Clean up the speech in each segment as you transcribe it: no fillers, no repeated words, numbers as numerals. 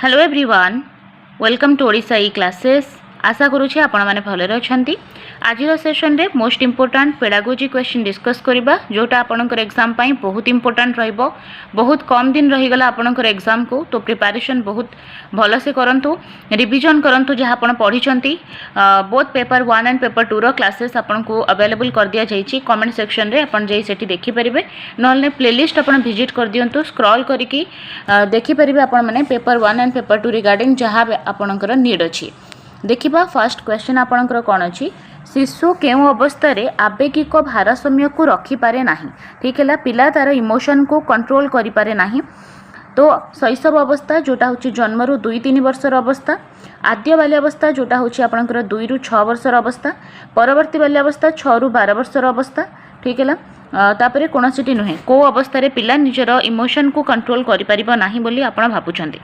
Hello everyone welcome to Odisha E classes. आशा करुँचे आपण मैंने भलरे अच्छा। आज सेशन रे most important pedagogy question discuss करवा जोटा आपणकर एग्जाम पाई बहुत इम्पोर्टाट रहिबो। बहुत कम दिन रहीगला आपणकर एग्जाम को, तो प्रिपरेशन बहुत भल से करंतु, रिविजन करंतु जहाँ आपण पढ़ी। बोथ पेपर 1 एंड पेपर 2 रो क्लासेस आपको अवेलेबल कर दिया जाइए। कमेंट सेक्शन रे आपण जाई सेठी देखि परिबे, नहले प्लेलिस्ट आपण विजिट कर दियंतु, स्क्रॉल करिकी देखि परिबे आपण माने पेपर 1 एंड पेपर 2 रिगार्डिंग जहाँ आपणकर नीड अछि। देखिबा फर्स्ट क्वेश्चन आपणकर कोन अछि, शिशु केउ अवस्था आवेगिक भारसाम्य को रखी पारे नाही। ठीक है, पिला तार इमोशन को कंट्रोल करि पारे नाही। तो शैशव अवस्था जोटा हूँ जन्म रु 2-3 वर्षर अवस्था, आद्य बाल्यावस्था जोटा हूँ आपणकर 2 रु 6 वर्षर अवस्था, परवर्ती बाल्यावस्था 6 रु 12 वर्षर अवस्था। ठीक है, तापरे कोनोसिटी नुहे को अवस्था रे पिला निजर इमोशन को कंट्रोल करि परिबो नाही बोली आपण भाबुछन्ती।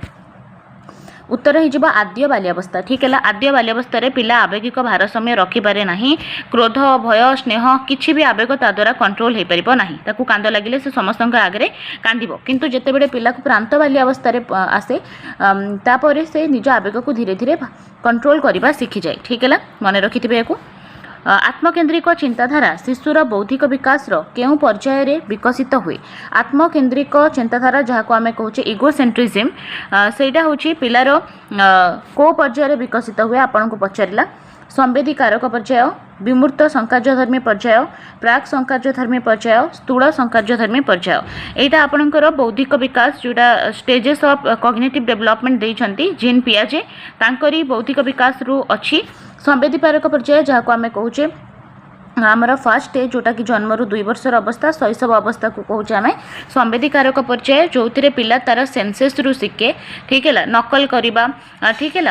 उत्तर हो आद्य बाल्यावस्था। ठीक है, आद्य बाल्यावस्था पिला आवेगिक भारसाम्य रखिपारे नहीं। क्रोध, भय, स्नेह किसी भी आवेग ता द्वारा कंट्रोल हो पार ना। ताकू कांद लगे से समस्त आगे कांदिब, किंतु जिते बड़े पिला को प्रांत बाल्यावस्था आसे तापर से निज आवेग को धीरे धीरे कंट्रोल करने शिखी जाए। ठीक है, मन रखिथे या आत्मकेन्द्रिक चिंताधारा शिशुर बौद्धिक विकास केउ पर्याय रे विकसित हुए। आत्मकेन्द्रिक चिंताधारा जहाँ को आम कहूँ इगोसेंट्रिज्म, सेटा हूँ पिलार को पर्याय रे विकसित हुए। आपन को पचारा संवेदीकारक पर्याय, विमूर्त संकार्यधर्मी पर्याय, प्राक संकार्यधर्मी पर्याय, स्थूल संकार्यधर्मी पर्याय। यहाँ आपणकर बौद्धिक विकास जोटा स्टेजेस ऑफ कॉग्निटिव डेवलपमेंट देइछंती जीन पियाजे, तांकरी बौद्धिक विकास रु अछि संवेदीकारक पर्याय जहाँ को आम कहूचे आमर फर्स्ट स्टेज जोटा कि जन्म रु 2 वर्षर अवस्था, शैशव अवस्था को कहूँ आम संवेदीकारक पर्याय, जो पिला तार सेंसेस रु शिखे। ठीक है, नकल करवा, ठीक है,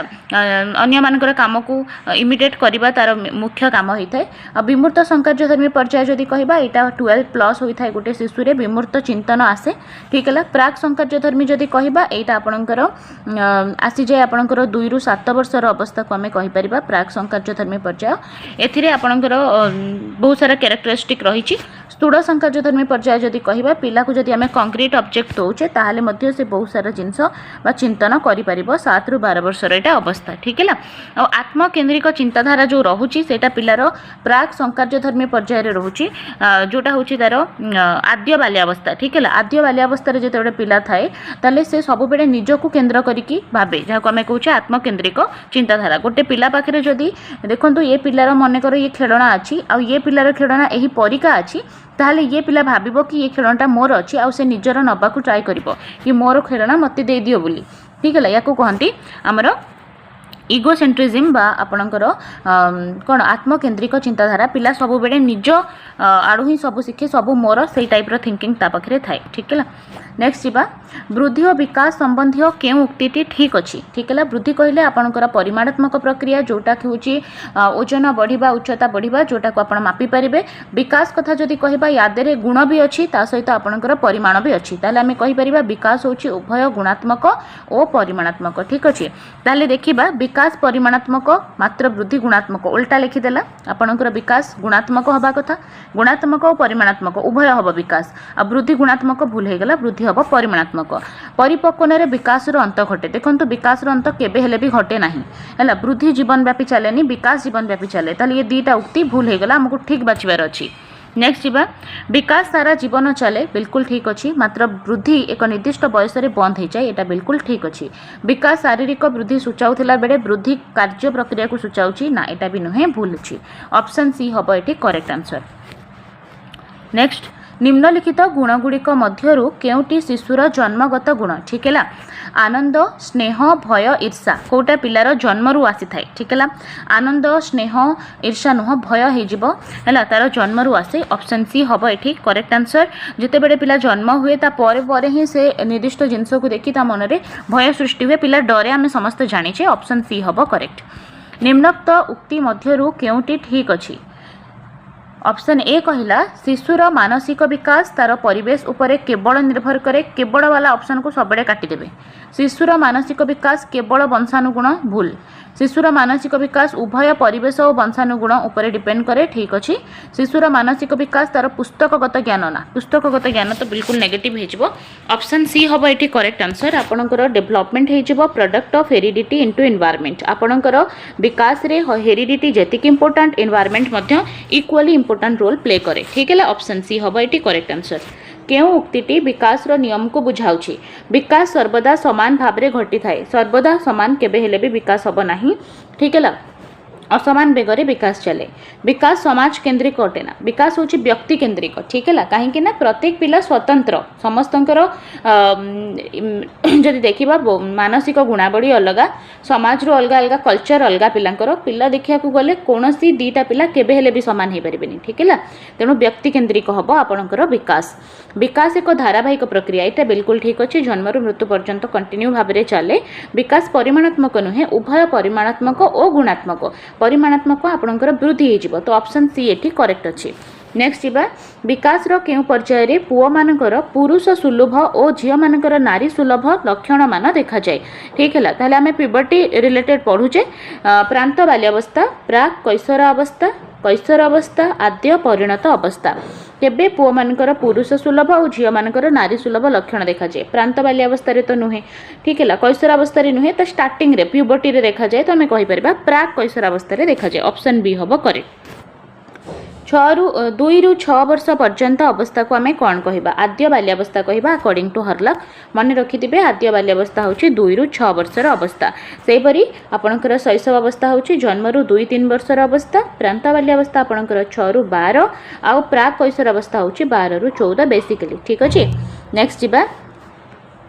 अन्य मानकर काम को इमिटेट करवा तार मुख्य काम होता है। विमूर्त संकार्यधर्मी पर्याय जदि कहबा यहाँ 12+ होता है गोटे शिशु विमूर्त चिंतन आसे। ठीक है, प्राक संकार्यधर्मी जदि कहबा यहाँ आपणकर आसी जाए आपणकर 2 रु 7 वर्षर अवस्था को आम कहीपर प्राक संकार्यधर्मी पर्याय। एथिरे आपणकर बहुत सारा कैरेक्टरिस्टिक रही। स्थूल संकार्यधर्मी पर्याय जदि कहबा पिला को जदि आम कंक्रीट ऑब्जेक्ट दौचे ताहले मध्य से बहुत सारा जिनस बा चिंतन करि परिबो 7 रु 12 वर्षर एटा अवस्था। ठीक है, और आत्मकेन्द्रिक चिंताधारा जो रहुची सेटा पिलार प्राक संकार्यधर्मी पर्याय रे रहुची, जोटा होची तार आद्य बाल्यावस्था। ठीक है, आद्य बाल्यावस्था रे जेते पिला थाए ताले से सब बेले निजको केन्द्र करिकी भाबे, जहाँ को आम कहूचे आत्मकेन्द्रिक चिंताधारा। गोटे पिला पाखरे जदि देखंतु ये पिलार मन कर ये खेलना अच्छी आ ये पिलार खेलना यही परिका अच्छी, ताहले ये पिला भाबिबो कि ये खेलनाटा मोर अच्छी आ से निजर नबा को ट्राई करिवो कि मोर खेलना मते दे दियो बोली। ठीक है, या कहती आमर इगोसेंट्रिज्म बा आपणकर कौन आत्मकेन्द्रिक चिंताधारा। पिला सब बेले निज आड़ू ही सब शिखे, सब मोर से टाइप थिंकिंग ता पाखरे थाए। ठीक है, नेक्स्ट जीवा वृद्धि और विकास संबंधी केउ उक्ति ठीक अच्छी। ठीक है, वृद्धि कहले आपणकर परिमाणात्मक प्रक्रिया जोटा कि ओजन बढ़िबा, उच्चता बढ़िबा, जोटा को आपण मापी पारिबे। विकास कथा जदि कहबा यादेरे गुण भी अच्छी, ता सहित आपणकर परिमाण भी अच्छी, ताले आमे कहि परिबा विकास होची उभय गुणात्मक और परिमाणात्मक। ठीक अच्छे, ताले देखिबा विकास परिमाणात्मक मात्र वृद्धि गुणात्मक, उल्टा लिखिदेला आपणकर विकास गुणात्मक हबा कथा, गुणात्मक और परिमाणात्मक उभय हब विकास, आ वृद्धि गुणात्मक भूल हो गला, वृद्धि हम परिमाणात्मक। परिपक्वन विकास अंत घटे। देखो विकास अंत केबे हेले भी घटे नहीं है, वृद्धि जीवन व्यापी चलेनी, विकास जीवन व्यापी चले। ताले ये दुईटा उक्ति भूल हो गला, हमको ठीक बाछिबार अछि। नेक्स्ट जीवा विकास सारा जीवन चले, बिल्कुल ठीक अच्छी, मात्र वृद्धि एक निर्दिष्ट बयस रे बंद हो जाए, यहाँ बिल्कुल ठीक अच्छी। विकास शारीरिक वृद्धि सूचाऊला बेले वृद्धि कार्य प्रक्रिया को सूचाऊँगी ना, यहाँ भी नुहे, भूल अच्छी। ऑप्शन सी हम ये करेक्ट आंसर। नेक्स्ट निम्नलिखित गुणगुड़िक मध्यरु केउटी शिशुर जन्मगत गुण। ठीक है, आनंद, स्नेह, भय, ईर्षा कोटा पिलार जन्मरु आसी थाए। ठीक है, आनंद, स्नेह, ईर्षा नुह, भय हो तार जन्मरु आसे। ऑप्शन सी हम ये करेक्ट आंसर। जिते बड़े पिला जन्म हुए ता परे परे ही से निर्दिष्ट जिनस को देखी ता मन रे भय सृष्टि हुए, पिला डरे आम समस्त जानिचे। ऑप्शन सी हम करेक्ट। निम्नोक्त उक्ति मध्यरु केउटी ठीक अच्छी। ऑप्शन ए कहला शिशुर मानसिक विकास तार परिवेश उपरे केवल निर्भर करे, केवल वाला ऑप्शन को सबडे काटिदेबे। शिशुर मानसिक विकास केवल वंशानुगुण भूल शिशुर मानसिक विकास उभय परिवेश और वंशानुगुण उपर डिपेंड करे ठीक अच्छे शिशुर मानसिक विकास तार पुस्तकगत ज्ञान ना पुस्तकगत ज्ञान तो बिल्कुल नेगेटिव हो ऑप्शन सी हम ये करेक्ट आंसर आपणकर डेवलपमेंट हो product of heredity into environment आपणकर विकास रे हेरिडिटी जेतिक important environment equally important role play करे ठीक है ऑप्शन सी हम ये करेक्ट आंसर केउ उक्तिटी विकास रो नियम को बुझाउछि विकास सर्वदा समान भाव में घटी थाए सर्वदा समान केबे हेले भी विकास हब नाही ठीक है असमान बेगरे विकास चले विकास समाज केन्द्रिक अटे ना विकास होची व्यक्ति केन्द्रिक ठीक है कहीं ना प्रत्येक पिला स्वतंत्र समस्तंकर जदि देखा मानसिक गुणावली अलग समाज रो अलग अलग कल्चर अलग पिलांकर पिला देखा गले कौन दीटा पिला केबे हेले भी समान हो पारे ठीक है तेणु व्यक्ति केन्द्रिक हम आपणकर विकास विकास एक धारावाहिक प्रक्रिया यहाँ बिल्कुल ठीक अच्छे जन्मरू मृत्यु पर्यंत कंटिन्यू भाव में चले विकास परिमाणात्मक नुहे उभय परिमाणात्मक और गुणात्मक परिमाणात्मक आपणकर वृद्धि हो तो ऑप्शन सी ये करेक्ट अच्छे नेक्स्ट जीवा विकास रो केउ पर्याय रे पुओ मानकर पुरुष सुलभ और झियो मानकर नारी सुलभ लक्षण मान देखा जाए ठीक है ताहले आमे प्यूबर्टी रिलेटेड पढ़ुचे प्रांत बाल्यावस्था प्राक कैशोर अवस्था आद्य परिणत अवस्था केबे पुओ मानकर पुरुष सुलभ और झियो मानकर नारी सुलभ लक्षण देखा जाए प्रांत बाल्यावस्था तो नुहे ठीक है कैशोर अवस्था नुहे तो स्टार्टिंग रे प्यूबर्टी रे देखा जाए तो आमे कहि परबा प्राक कैशोर अवस्था देखा जाए ऑप्शन बी हम करेक्ट 2 ରୁ 6 वर्ष पर्यंत अवस्था को आमे कौन कहबा आद्य बाल्यावस्था कहबा अकॉर्डिंग टू हरलक मन रखिथिबे आद्य बाल्यावस्था होची 2 ରୁ 6 वर्षर अवस्था सेपरी आपणकर शैशव अवस्था होची जन्मरू 2-3 वर्षर अवस्था प्रांत बाल्यावस्था आपणकर 6 ରୁ 12 आउ प्राक कैशोर अवस्था होची 12 ରୁ 14 बेसिकली ठीक अछि नेक्स्ट जिबा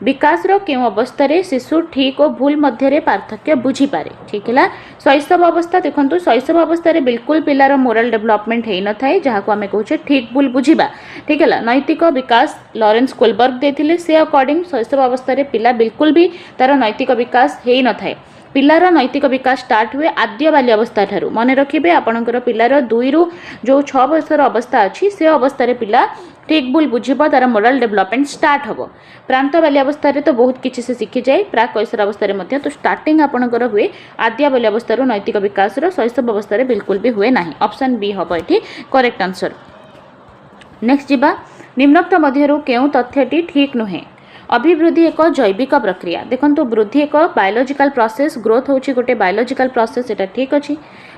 विकास रो केउ अवस्था रे शिशु ठीक और भूल मध्य रे पार्थक्य बुझी पारे ठीक है शैशव अवस्था देखंतु शैशव अवस्था रे बिल्कुल पिलार मोरल डेवलपमेंट हेई न थाए जहाँ को आमे कहूचे ठीक भूल बुझीबा ठीक है नैतिक विकास लॉरेंस कोलबर्ग देथिले से अकॉर्डिंग शैशव अवस्था रे पिला बिल्कुल भी तार नैतिक विकास हेई न थाए पिलार नैतिक विकास स्टार्ट हुए आद्य बाल्यावस्था ठारू मन रखिबे आपणकर पिलार 2 ରୁ जो 6 वर्षर अवस्था अच्छी से अवस्था रे पिला ठीक भूल बुझिबा तार मोरल डेवलपमेंट स्टार्ट हबो प्रांत बाल्यावस्था रे तो बहुत किछि से शिखि जाए प्राक कैशोर अवस्था रे मध्य तो स्टार्टिंग आपणकर हुए आद्य बाल्यावस्था रो नैतिक विकास रो शैशव अवस्था रे बिल्कुल भी हुए नाही ऑप्शन बी हबो एठी करेक्ट आंसर नेक्स्ट जिबा निम्नोक्त मध्यरु केउ तथ्यटी ठीक नुहे अभिवृद्धि एक जैविक प्रक्रिया देखंतु वृद्धि एक बायोलॉजिकल प्रोसेस ग्रोथ होची गोटे बायोलॉजिकल प्रोसेस एटा ठीक अछि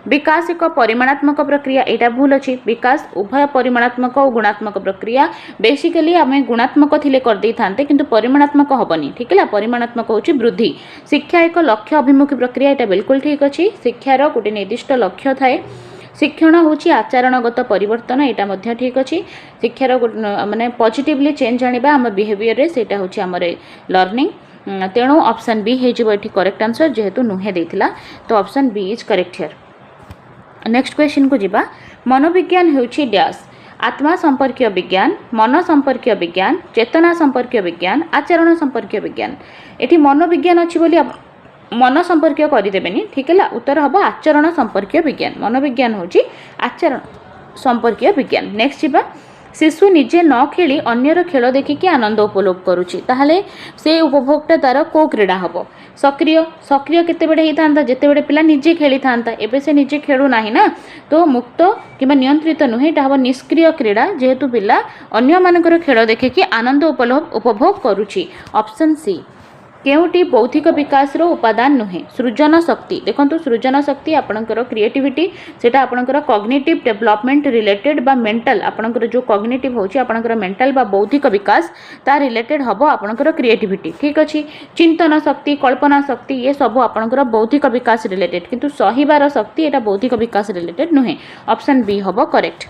विकास एक परिमाणात्मक प्रक्रिया एटा भूल अछि विकास उभय परिमाणात्मक और गुणात्मक प्रक्रिया बेसिकली आमे गुणात्मक थिले कर दै थांते किंतु परिमाणात्मक हबनी ठीक है परिमाणात्मक होची वृद्धि शिक्षा एक लक्ष्य अभिमुखी प्रक्रिया एटा बिल्कुल ठीक अछि शिक्षार गोटे निर्दिष्ट लक्ष्य थाए शिक्षण होची आचरणगत परिवर्तन एटा मध्य ठीक अछि शिक्षार माने पॉजिटिवली चेंज आनिबा हम बिहेवियर रे सेटा होची हमर लर्निंग तेणु ऑप्शन बी हे जिवो एठी करेक्ट आंसर जेहेतु नुहे देथिला तो option B is correct here next question को जिबा मनोविज्ञान होची डैश आत्मा संपर्कीय विज्ञान मन संपर्कीय विज्ञान चेतना संपर्कीय विज्ञान आचरण संपर्कीय विज्ञान एठी मनोविज्ञान अछि बोली मन संपर्कीय करदेवेनि ठीक है उत्तर हम आचरण संपर्कीय विज्ञान मनोविज्ञान होची आचरण संपर्कीय विज्ञान नेक्स्ट जीवा शिशु निजे न खेली अन्यर खेल देखिकी आनंद उपभोग करुच्ची ताहले से उपभोगटा तार को क्रीड़ा हम सक्रिय सक्रिय केतेबेले होता जितेबेले पिला निजे खेली था एबे से निजे खेलु नाही ना तो मुक्त कि नियंत्रित नुहे एटा हम निष्क्रिय क्रीड़ा जेहेतु पिला अन्य मानकर खेल देखिकी आनंद उपभोग करुच्ची ऑप्शन सी केउटी बौद्धिक विकास रो उपादान नुहे सृजन शक्ति देखंतु सृजन शक्ति आपणकर क्रिएटिविटी सेटा आपणकर कॉग्निटिव डेवलपमेंट रिलेटेड बा मेंटल आपणकर जो कॉग्निटिव होची आपणकर मेंटल बा बौद्धिक विकास ता रिलेटेड हबो आपणकर क्रिएटिविटी ठीक अछि चिंतन शक्ति कल्पना शक्ति ये सब आपणकर बौद्धिक विकास रिलेटेड किंतु सहीबार शक्ति एटा बौद्धिक विकास रिलेटेड नुहे ऑप्शन बी हबो करेक्ट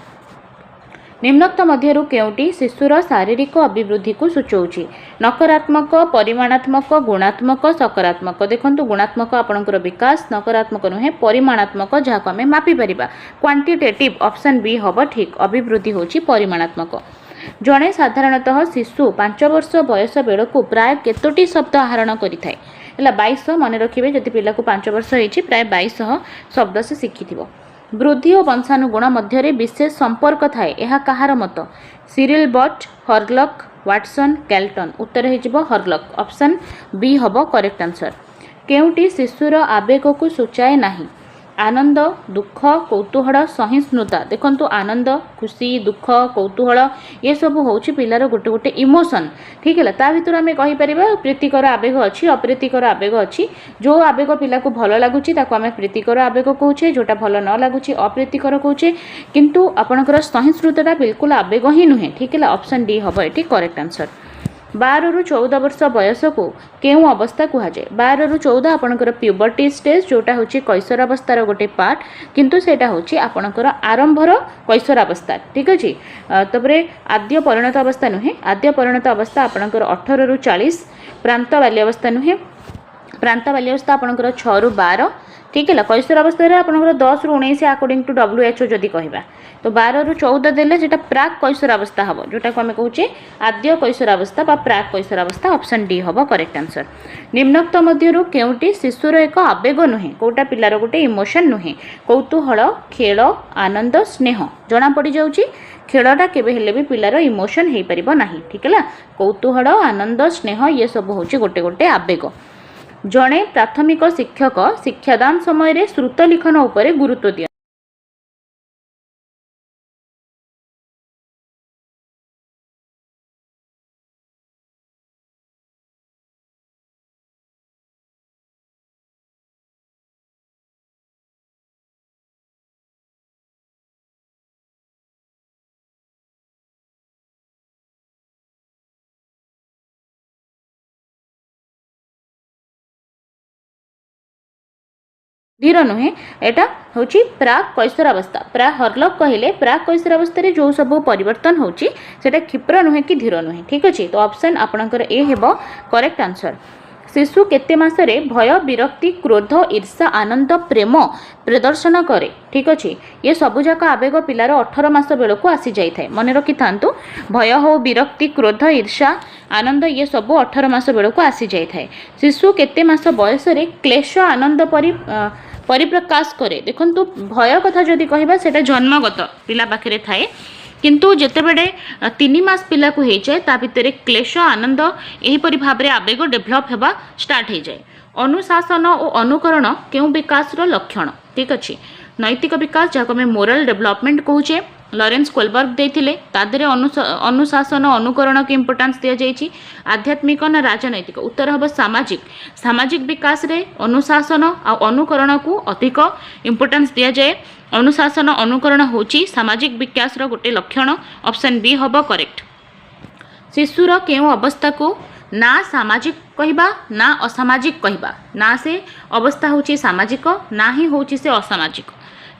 निम्नोक्त मध्यरु केउटी शिशुर शारीरिक अभिवृद्धि को सूचौछि नकारात्मक परिमाणात्मक गुणात्मक सकारात्मक देखंतु गुणात्मक आपणकर विकास नकारात्मक नुहे परिमाणात्मक जहाँ आमे मापी परिबा क्वांटिटेटिव ऑप्शन बी हबो ठीक अभिवृद्धि होछि परिमाणात्मक जड़े साधारणतः शिशु 5 वर्ष बयस बेलू प्राय केतोटी शब्द आहरण करिथाय है 2200 मन रखिए जदि पिला को 5 वर्ष होइछि प्राय 2200 शब्द से शिखिथिबो वृद्धि और वंशानुगुण मध्य विशेष संपर्क थाए यह कहार मत सिरिल बट हर्लक वाटसन कैल्टन उत्तर हो हर्लक ऑप्शन बी हम करेक्ट आंसर। केउटी शिशुर आवेग को सूचाए नहीं आनंद दुख कौतूहल सहिष्णुता देखंतु आनंद खुशी दुख कौतूहल ये सब हूँ पिलार गोटे गोटे इमोशन ठीक है ता भर आम कहीपर प्रीतिकर आवेग अच्छी अप्रीतिकर आवेग अच्छी जो आवेग पिला को भल लगुच आम प्रीतिकर आवेग कहे जोटा भल न लगुच अप्रीतिकर कहे किंतु आपणकर सहिष्णुता बिल्कुल आवेग ही नुहे ठीक है ऑप्शन डी हम ये करेक्ट आंसर। 12 ରୁ 14 वर्ष बयस को केउ अवस्था कहुए 12 ରୁ 14 आपणकर प्यूबर्टी स्टेज जोटा हूँ कैशोरावस्थार गोटे पार्ट किंतु सेटा हूँ आपणकर आरंभर कैशोरावस्था ठीक अच्छे तपर आद्य परिणत अवस्था नुहे आद्य परिणत अवस्था आपणकर 18 ରୁ 40 प्रांत बाल्यावस्था नुहे प्रांत बाल्यावस्था आपणकर 6 ରୁ 12 ठीक है कैशोरावस्था आपंकर 10 ରୁ 19 अकॉर्डिंग टू WHO जदि कहवा तो 12 ରୁ 14 देले सेटा प्राक कैशोरावस्था हम जोटा को आम कहे आद्य कैशोरावस्था बा प्राक कैशोरावस्था ऑप्शन डी हम करेक्ट आंसर। निम्नोक्त मध्यरु केउटी शिशुर एक आवेग नुहे कोटा पिलार गोटे इमोशन नुहे कौतूहल खेल आनंद स्नेह जना पड़ी जाउची खेलटा केबे हेले भी पिलार इमोशन हो पारिबो नाही ठीक है कौतूहल आनंद स्नेह ये सब हूँ गोटे गोटे आवेग। जड़े प्राथमिक शिक्षक शिक्षादान समय श्रुत लिखन उपरे गुरुत्व दिया धीर नुहे एटा हूँ प्राक कैशोरावस्था प्राक हर्लक कहले प्राक कैशोरावस्था जो सब परिवर्तन होची सेटा क्षिप्र नुहे कि धीर नुहे ठीक अच्छे तो ऑप्शन आपणकर ए हेबो करेक्ट आंसर। शिशु केते मासरे भय विरक्ति क्रोध ईर्षा आनंद प्रेम प्रदर्शन करे ठीक अच्छे ये सबुजाक आवेग पिलार 18 मास बेलू आसी जाए मन रखि था भय हो विरक्ति क्रोध ईर्षा आनंद ये सब 18 मास बेलू आसी जाए। शिशु केते मास बयस क्लेश आनंद परिप्रकाश करे देखंतु भय कथा जदि कहबा सेटा जन्मगत पिला पाखरे थाए किंतु जेतेबेले 3 मास पिला को हो जाए ता भितर क्लेश आनंद एहीपरि भाव आवेग डेभलप हेबा स्टार्ट हो जाए। अनुशासन और अनुकरण केउ विकास रो लक्षण ठीक अच्छे नैतिक विकास जहाँ आम मोरल डेभलपमेंट कहूचे लॉरेंस कोलबर्ग देथिले तादरे अनुशासन अनुकरण को इम्पोर्टेंस दिया जाइछि। आध्यात्मिक ना राजनैतिक उत्तर हम सामाजिक सामाजिक विकास रे अनुशासन आ अनुकरण को अधिक इम्पोर्टेंस दिया जाए। अनुशासन अनुकरण होची सामाजिक विकास रो गोटे लक्षण ऑप्शन बी हम करेक्ट। शिशुर केउ अवस्था को ना सामाजिक कहबा ना असामाजिक कहबा ना से अवस्था होची सामाजिक ना ही होची से असामाजिक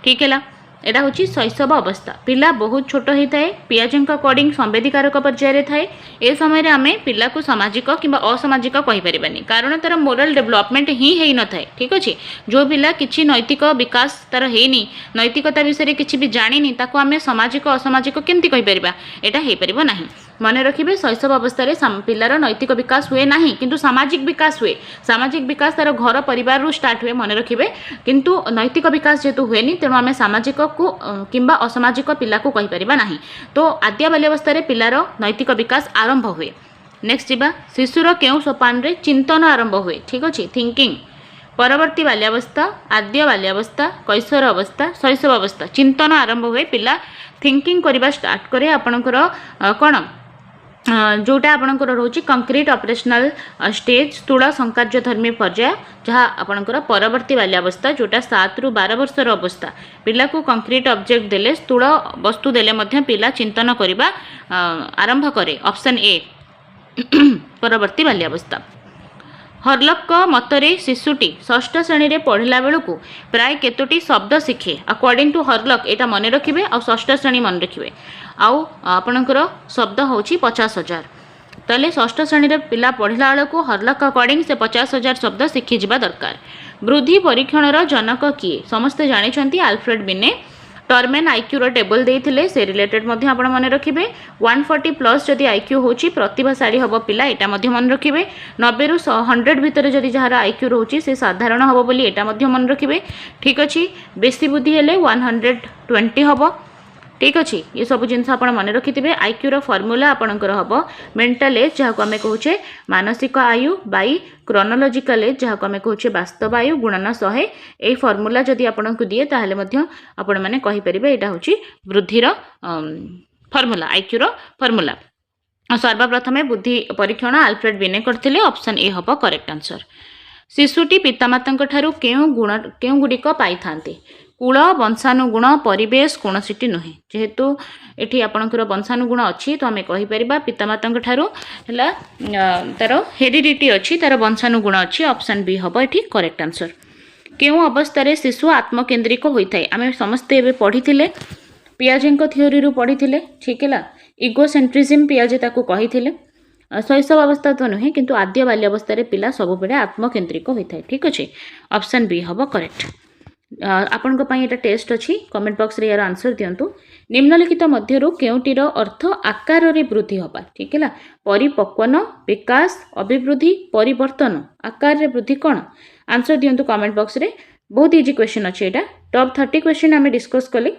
ठीक है एटा हूँ शैशव अवस्था पिला बहुत छोट होता है पियाजों अकॉर्डिंग संवेदिकारक पर्यायर थाए ए समय आम पिला को सामाजिक कि असामाजिक कहीपरानी कारण तार मोरल डेभलपमेंट ही हो न थाए ठीक अच्छे जो पिला किसी नैतिक विकास तार हैनी नैतिकता विषय किसी भी जानी ताको आम सामाजिक असामाजिक केमती कहीपर यहाँ हो पार ना मन रखिए शैशव अवस्था पिलार नैतिक विकास हुए ना किंतु सामाजिक विकास हुए सामाजिक विकास तार घर परिवार स्टार्ट हुए मन रखिए किंतु नैतिक विकास जेहेतु हुए तेणु आम सामाजिक को किंबा असामाजिक पिला को कहीपर ना तो आद्य बाल्यावस्था पिलार नैतिक विकास आरंभ हुए। नेक्स्ट जीवा शिशुर केउ सोपान रे चिंतन आरंभ हुए ठीक अच्छे थिंकिंग परवर्ती बाल्यावस्था आद्य बाल्यावस्था कैशोर अवस्था शैशव अवस्था चिंतन आरंभ हुए पिला थिंकिंग करवा स्टार्ट करे आपणकर कौन जोटा आपणकर रोची कंक्रीट ऑपरेशनल स्टेज स्थूल संकार्यधर्मी पर्याय जहाँ आपणकर परवर्ती बाल्यावस्था जोटा 7 ରୁ 12 वर्षर अवस्था पिला को कंक्रीट ऑब्जेक्ट देले स्थूल वस्तु देले मध्य पिला चिंतन करवा आरंभ करे ऑप्शन ए परवर्ती बाल्यावस्था। हर्लक मतरे शिशुटी षष्ठ श्रेणी रे पढ़ला बेलू प्राय केतोटी शब्द शिखे अकॉर्डिंग टू हर्लक एटा मन रखिए आ षष्ठ श्रेणी मन रखिए आउ आपणकर शब्द हूँ 50,000 ताले षष्ठ श्रेणी रे पिला पढ़ला बेलू हर्लक अकॉर्डिंग से 50,000 शब्द शिखि जिबा दरकार। वृद्धि परीक्षणर जनक किए समस्ते जानिछंती आल्फ्रेड बिने टर्मेन आईक्यू रो टेबल देइथिले से रिलेटेड मध्य आपण मन रखिबे 140 प्लस जदि आईक्यू होची प्रतिभाशाली हबो पिला एटा मध्य मन रखिबे 90 ରୁ 100 भितर जदि जहार आईक्यू रहउची से साधारण हबो बोली एटा मध्य मन रखिबे ठीक अछि। बेसी बुद्धि हेले 120 हबो ठीक अच्छे ये सब जिन मन रखिथे आईक्यू फर्मूला आपंकर हम मेंटल एज जहाँ को आम कहे मानसिक आयु बाई क्रोनोलॉजिकल एज जहाँ को आम कहे वास्तव आयु गुणन 100 यही फर्मूला जदि आपन को दिए ताहले आपण मैंने कहींपर यहाँ हूँ वृद्धिर फर्मूला आईक्यूर फर्मूला। सर्वप्रथमे बुद्धि परीक्षण आल्फ्रेड बिने करथिले ऑप्शन ए हम करेक्ट आंसर। शिशुटी पितामाता केउं गुड़िक पाई थांती कूल वंशानुगुण परिवेश कौनसीटी नुहे जेहेतु ये आपंकर वंशानुगुण अच्छी तो आम कहीपर पितामाता तार हेरिडिटी अच्छी तार वंशानुगुण अच्छी ऑप्शन बी हम ये करेक्ट आंसर। केउं अवस्था शिशु आत्मकेन्द्रिक होता है आम समस्ते एवं पढ़ी पियाजे थ्योरी पढ़ी ठीक है इगोसेंट्रिज्म पियाजे ताकू कही शैशव अवस्था तो नुहे किंतु आद्य बाल्यावस्था पिला सबुबले आत्मकेन्द्रिक होता है ठीक अच्छे ऑप्शन बी हम करेक्ट। आपण ये टेस्ट अच्छी कमेंट बॉक्स रे यार आंसर दिंतु निम्नलिखित मध्यरु केउटीर अर्थ आकार रे वृद्धि हवा ठीक है परिपक्वन विकास अभिवृद्धि परिवर्तन आकार रे वृद्धि कौन आंसर दिंतु कमेंट बॉक्स रे। बहुत इजी क्वेश्चन अच्छे यहाँ टॉप 30 क्वेश्चन आम डिस्कस कले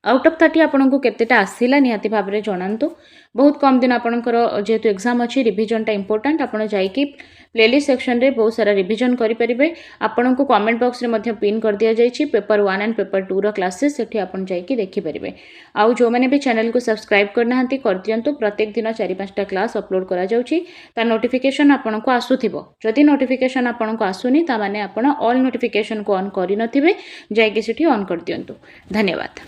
आउट ऑफ 30 आपन को केतेटा आसिला निहाती भाव में जनातु बहुत कम दिन आपनकर जेहेतु एग्जाम अच्छी रिविजनटा इंपोर्टेंट आपन जाइकी प्लेलिस्ट सेक्शन रे बहुत सारा रिविजन करेंगे आपन को कमेंट बॉक्स रे पिन कर दिया जाइए पेपर 1 एंड पेपर 2 रो क्लासेस सेठी आपन जाइकी देखिपारे आउ जो मैंने भी चैनल को सब्सक्राइब करना कर दियंतु प्रत्येक दिन 4-5टा क्लास अपलोड करा जाउची ता नोटिफिकेशन आपन को आसुथिबो जदि नोटिफिकेशन आपन को आसुनी ता माने आपन ऑल नोटिफिकेशन को ऑन करि नथिबे जाइकी सेठी ऑन कर दियंतु। धन्यवाद।